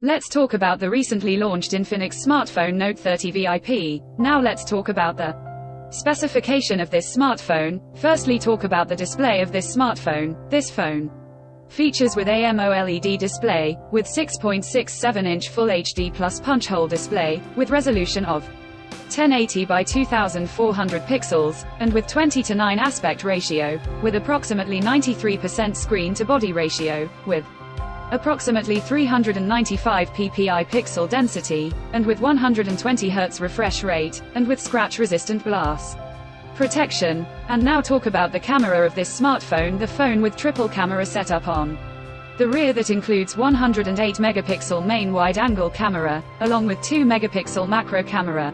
Let's talk about the recently launched INFINIX smartphone Note 30 VIP. Now let's talk about the specification of this smartphone. Firstly, talk about the display of this smartphone. This phone features with AMOLED display, with 6.67-inch Full HD Plus punch hole display, with resolution of 1080 by 2400 pixels, and with 20:9 aspect ratio, with approximately 93% screen-to-body ratio, with approximately 395 ppi pixel density, and with 120 Hz refresh rate, and with scratch-resistant glass protection. And now talk about the camera of this smartphone. The phone with triple camera setup on the rear that includes 108 megapixel main wide-angle camera, along with 2 megapixel macro camera.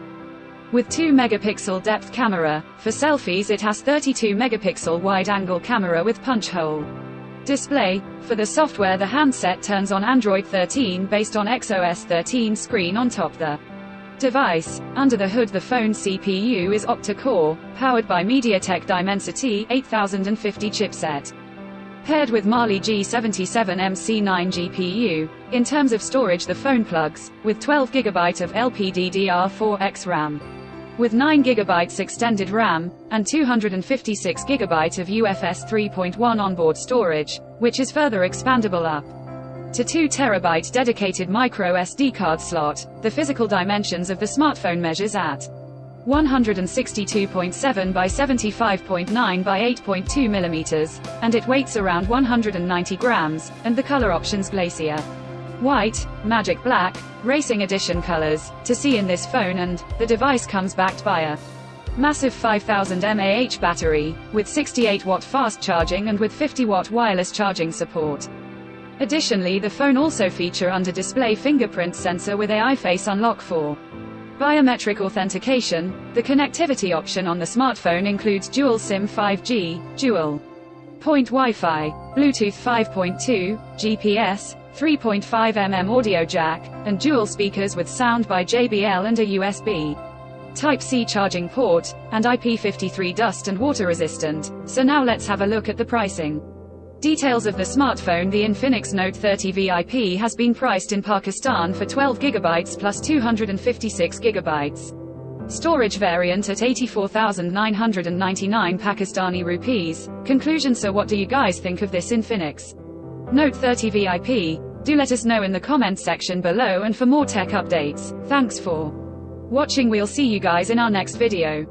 With 2 megapixel depth camera, for selfies it has 32 megapixel wide-angle camera with punch hole display. For the software, the handset turns on Android 13 based on XOS 13 screen on top the device. Under the hood, the phone CPU is octa-core, powered by MediaTek Dimensity 8050 chipset, paired with Mali G77MC9 GPU. In terms of storage, the phone plugs with 12 GB of LPDDR4X RAM, with 9 GB extended RAM, and 256 GB of UFS 3.1 onboard storage, which is further expandable up to 2 TB dedicated micro SD card slot. The physical dimensions of the smartphone measures at 162.7 by 75.9 by 8.2 mm, and it weighs around 190 grams, and the color options Glacier White, Magic Black, Racing Edition colors to see in this phone, and the device comes backed by a massive 5000 mAh battery, with 68-watt fast charging and with 50-watt wireless charging support. Additionally, the phone also feature under-display fingerprint sensor with AI face unlock for biometric authentication. The connectivity option on the smartphone includes dual SIM 5G, dual point Wi-Fi, Bluetooth 5.2, GPS, 3.5mm audio jack, and dual speakers with sound by JBL and a USB Type-C charging port, and IP53 dust and water resistant. So now let's have a look at the pricing details of the smartphone. The INFINIX Note 30 VIP has been priced in Pakistan for 12 GB plus 256 GB. Storage variant at 84,999 Pakistani rupees. Conclusion: so what do you guys think of this INFINIX Note 30 VIP? Do let us know in the comments section below, and for more tech updates, thanks for watching. We'll see you guys in our next video.